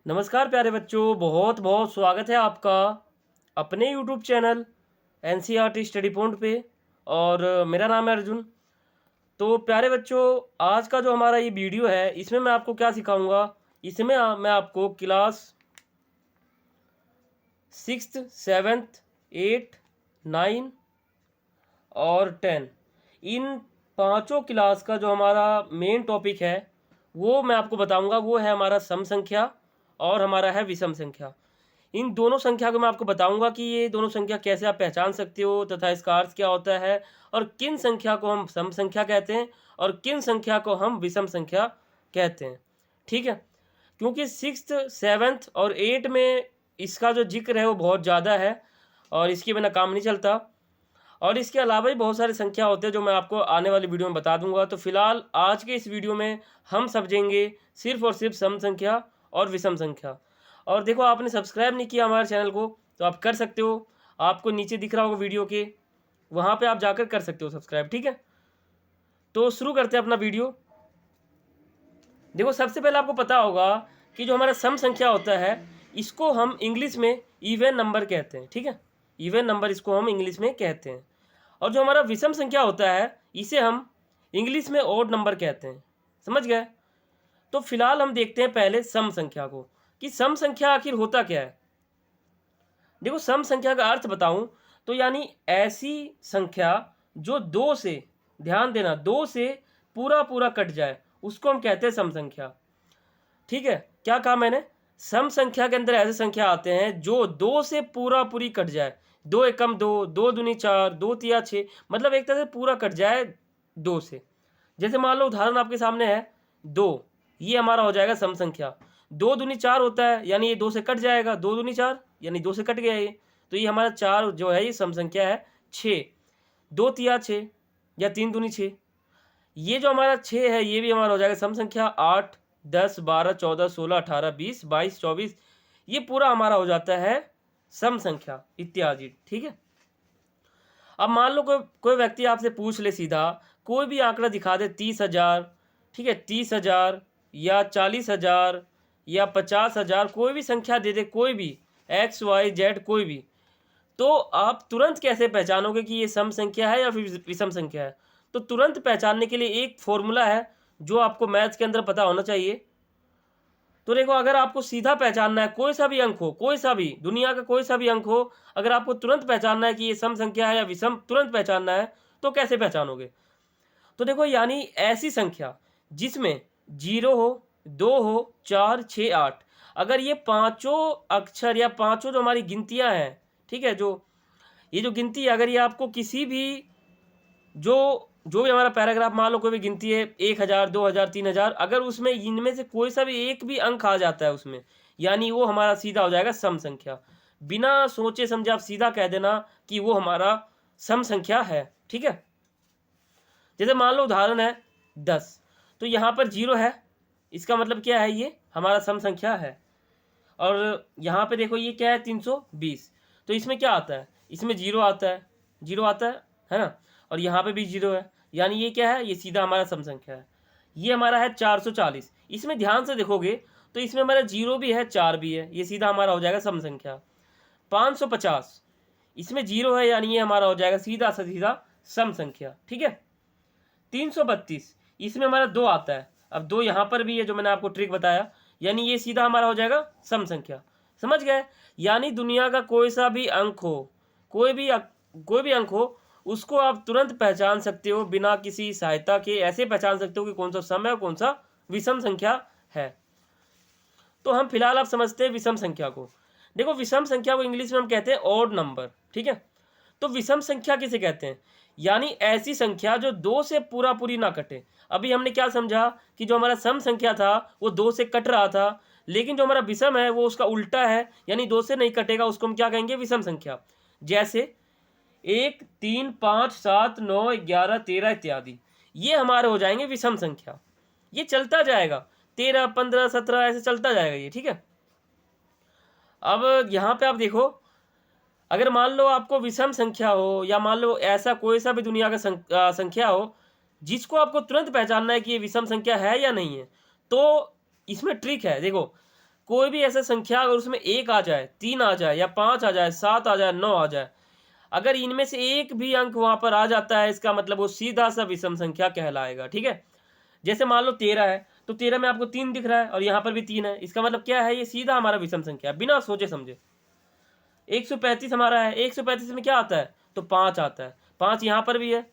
नमस्कार प्यारे बच्चों, बहुत बहुत स्वागत है आपका अपने YouTube channel NCERT study point पे। और मेरा नाम है अर्जुन। तो प्यारे बच्चों, आज का जो हमारा ये वीडियो है इसमें मैं आपको क्या सिखाऊंगा। इसमें मैं आपको क्लास 6th 7th 8 9 और 10 इन पांचों क्लास का जो हमारा मेन टॉपिक है वो मैं आपको बताऊंगा। वो है हमारा सम संख्या और हमारा है विषम संख्या। इन दोनों संख्या को मैं आपको बताऊंगा कि ये दोनों संख्या कैसे आप पहचान सकते हो तथा इसका अर्थ क्या होता है, और किन संख्या को हम सम संख्या कहते हैं और किन संख्या को हम विषम संख्या कहते हैं। ठीक है, क्योंकि 6th 7th और 8 में इसका जो जिक्र है वो बहुत ज़्यादा है और इसके बिना काम नहीं चलता। और इसके अलावा भी बहुत सारी संख्या होते हैं जो मैं आपको आने वाली वीडियो में बता दूंगा। तो फिलहाल आज के इस वीडियो में हम समझेंगे सिर्फ और सिर्फ सम संख्या और विषम संख्या। और देखो, आपने सब्सक्राइब नहीं किया हमारे चैनल को तो आप कर सकते हो। आपको नीचे दिख रहा होगा वीडियो के, वहाँ पे आप जाकर कर सकते हो सब्सक्राइब। ठीक है, तो शुरू करते हैं अपना वीडियो। देखो, सबसे पहले आपको पता होगा कि जो हमारा सम संख्या होता है इसको हम इंग्लिश में इवन नंबर कहते हैं। ठीक है, इवन नंबर इसको हम इंग्लिश में कहते हैं। और जो हमारा विषम संख्या होता है इसे हम इंग्लिश में ओड नंबर कहते हैं। समझ गए? तो फिलहाल हम देखते हैं पहले सम संख्या को कि सम संख्या आखिर होता क्या है। देखो, सम संख्या का अर्थ बताऊं तो यानी ऐसी संख्या जो दो से, ध्यान देना, दो से पूरा पूरा कट जाए उसको हम कहते हैं सम संख्या। ठीक है, क्या कहा मैंने? सम संख्या के अंदर ऐसे संख्या आते हैं जो दो से पूरा पूरी कट जाए। दो एकम दो, दो दूनी चार, दो तिया छः, मतलब एक तरह से पूरा कट जाए दो से। जैसे मान लो उदाहरण आपके सामने है दो, ये हमारा हो जाएगा सम संख्या। दो दूनी चार होता है यानी ये दो से कट जाएगा, दो दूनी चार यानी दो से कट गया ये, तो ये हमारा चार जो है ये सम संख्या है। छः, दो तिया छः या तीन दूनी छः, ये जो हमारा छः है ये भी हमारा हो जाएगा सम संख्या। 8 10 12 14 16 18 20 22 24, ये पूरा हमारा हो जाता है सम संख्या इत्यादि। ठीक है, अब मान लो कोई व्यक्ति आपसे पूछ ले सीधा, कोई भी आंकड़ा दिखा दे 30,000, ठीक है, 30,000 या 40,000 या 50,000, कोई भी संख्या दे दे, कोई भी XYZ कोई भी, तो आप तुरंत कैसे पहचानोगे कि ये सम संख्या है या फिर विषम संख्या है? तो तुरंत पहचानने के लिए एक फॉर्मूला है जो आपको मैथ्स के अंदर पता होना चाहिए। तो देखो, अगर आपको सीधा पहचानना है, कोई सा भी अंक हो, कोई सा भी, दुनिया का कोई सा भी अंक हो, अगर आपको तुरंत पहचानना है कि ये सम संख्या है या विषम, तुरंत पहचानना है, तो कैसे पहचानोगे? तो देखो, यानी ऐसी संख्या जिसमें 0 हो, 2 हो, 4 6 8, अगर ये पांचों अक्षर या पांचों जो हमारी गिनतियां हैं, ठीक है, जो ये जो गिनती है, अगर ये आपको किसी भी जो भी हमारा पैराग्राफ, मान लो कोई भी गिनती है 1,000 2,000 3,000, अगर उसमें इनमें से कोई सा भी एक भी अंक आ जाता है उसमें, यानी वो हमारा सीधा हो जाएगा सम संख्या। बिना सोचे समझे आप सीधा कह देना कि वो हमारा सम संख्या है। ठीक है, जैसे मान लो उदाहरण है 10, तो यहाँ पर 0 है, इसका मतलब क्या है? ये हमारा सम संख्या है। और यहाँ पे देखो ये क्या है? 320, तो इसमें क्या आता है? इसमें 0 आता है, 0 आता है ना, और यहाँ पे भी 0 है, यानी ये क्या है? ये सीधा हमारा सम संख्या है। ये हमारा है 440, इसमें ध्यान से देखोगे तो इसमें हमारा 0 भी है, 4 भी है, ये सीधा हमारा हो जाएगा सम संख्या। 550, इसमें 0 है यानी ये हमारा हो जाएगा सीधा सा सीधा सम संख्या। ठीक है, 332, इसमें हमारा 2 आता है, अब 2 यहाँ पर भी है जो मैंने आपको ट्रिक बताया, यानी ये सीधा हमारा हो जाएगा सम संख्या। समझ गए? यानी दुनिया का कोई सा भी अंक हो, कोई भी अंक हो, उसको आप तुरंत पहचान सकते हो बिना किसी सहायता के। ऐसे पहचान सकते हो कि कौन सा सम है और कौन सा विषम संख्या है। तो हम फिलहाल आप समझते हैं विषम संख्या को। देखो, विषम संख्या को इंग्लिश में हम कहते हैं ऑड नंबर। ठीक है, तो विषम संख्या किसे कहते हैं? यानी ऐसी संख्या जो दो से पूरा पूरी ना कटे। अभी हमने क्या समझा कि जो हमारा सम संख्या था वो दो से कट रहा था, लेकिन जो हमारा विषम है वो उसका उल्टा है, यानी दो से नहीं कटेगा, उसको हम क्या कहेंगे? विषम संख्या। जैसे 1 3 5 7 9 11 13 इत्यादि, ये हमारे हो जाएंगे विषम संख्या। ये चलता जाएगा, 13 15 17 ऐसे चलता जाएगा ये। ठीक है, अब यहाँ पे आप देखो, अगर मान लो आपको विषम संख्या हो या मान लो ऐसा कोई सा भी दुनिया का संख्या हो जिसको आपको तुरंत पहचानना है कि ये विषम संख्या है या नहीं है, तो इसमें ट्रिक है। देखो, कोई भी ऐसा संख्या अगर उसमें 1 आ जाए, 3 आ जाए या 5 आ जाए, 7 आ जाए, 9 आ जाए, अगर इनमें से एक भी अंक वहाँ पर आ जाता है, इसका मतलब वो सीधा सा विषम संख्या कहलाएगा। ठीक है, जैसे मान लो 13 है, तो 13 में आपको 3 दिख रहा है और यहाँ पर भी 3 है, इसका मतलब क्या है, ये सीधा हमारा विषम संख्या है, बिना सोचे समझे। 135 हमारा है, 135 में क्या आता है, तो 5 आता है, 5 यहाँ पर भी है।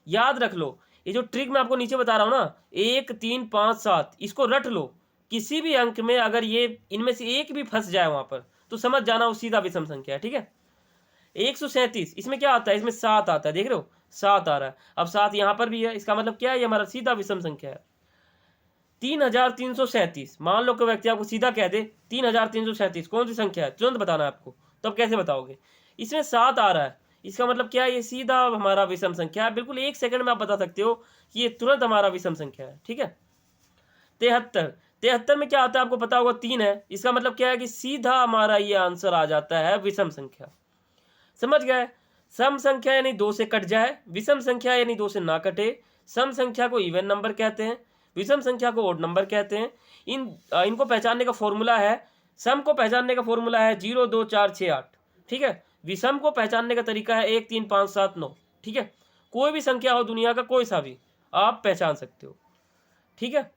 याद रख लो, ये जो ट्रिक मैं आपको नीचे बता रहा हूँ ना, 1 3 5 7, इसको रट लो। किसी भी अंक में अगर ये इनमें से एक भी फंस जाए वहां पर, तो समझ जाना वो सीधा विषम संख्या है। ठीक है, 137, इसमें क्या आता है, इसमें 7 आता है, देख रहे हो 7 आ रहा है। अब 7 यहाँ पर भी है, इसका मतलब क्या है, ये हमारा सीधा विषम संख्या है। 3337, मान लो कोई व्यक्ति आपको सीधा कह दे 3337 कौन सी संख्या है, तुरंत बताना है आपको, तो अब कैसे बताओगे, इसमें 7 आ रहा है, इसका मतलब क्या है, ये सीधा हमारा विषम संख्या है। बिल्कुल 1 सेकंड में आप बता सकते हो कि ये तुरंत हमारा विषम संख्या है। ठीक है, 73 में क्या आता है आपको पता होगा, 3 है, इसका मतलब क्या है कि सीधा हमारा ये आंसर आ जाता है विषम संख्या। समझ गए, सम संख्या यानी 2 से कट जाए, विषम संख्या यानी 2 से ना कटे। सम संख्या को इवन नंबर कहते हैं, विषम संख्या को ओड नंबर कहते हैं। इनको पहचानने का फॉर्मूला है, सम को पहचानने का फॉर्मूला है 0 2 4 6 8। ठीक है, विषम को पहचानने का तरीका है 1 3 5 7 9। ठीक है, कोई भी संख्या हो दुनिया का कोई सा भी आप पहचान सकते हो। ठीक है,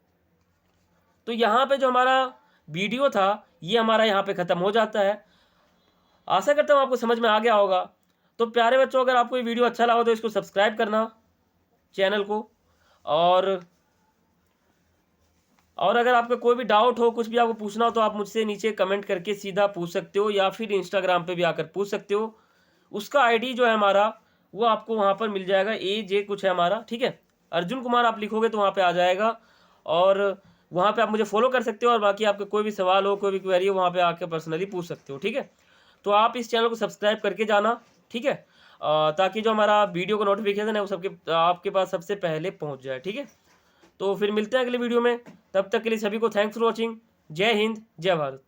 तो यहाँ पे जो हमारा वीडियो था ये हमारा यहाँ पे ख़त्म हो जाता है। आशा करता हूँ आपको समझ में आ गया होगा। तो प्यारे बच्चों, अगर आपको ये वीडियो अच्छा लगा तो इसको सब्सक्राइब करना चैनल को, और अगर आपका कोई भी डाउट हो, कुछ भी आपको पूछना हो, तो आप मुझसे नीचे कमेंट करके सीधा पूछ सकते हो, या फिर इंस्टाग्राम पे भी आकर पूछ सकते हो। उसका आईडी जो है हमारा वो आपको वहाँ पर मिल जाएगा, AJ कुछ है हमारा। ठीक है, अर्जुन कुमार आप लिखोगे तो वहाँ पे आ जाएगा, और वहाँ पे आप मुझे फॉलो कर सकते हो, और बाकी आपके कोई भी सवाल हो, कोई भी क्वेरी हो, वहाँ पे आके पर्सनली पूछ सकते हो। ठीक है, तो आप इस चैनल को सब्सक्राइब करके जाना। ठीक है, ताकि जो हमारा वीडियो का नोटिफिकेशन है वो सबके आपके पास सबसे पहले पहुँच जाए। ठीक है, तो फिर मिलते हैं अगले वीडियो में, तब तक के लिए सभी को थैंक्स फॉर वॉचिंग। जय हिंद, जय भारत।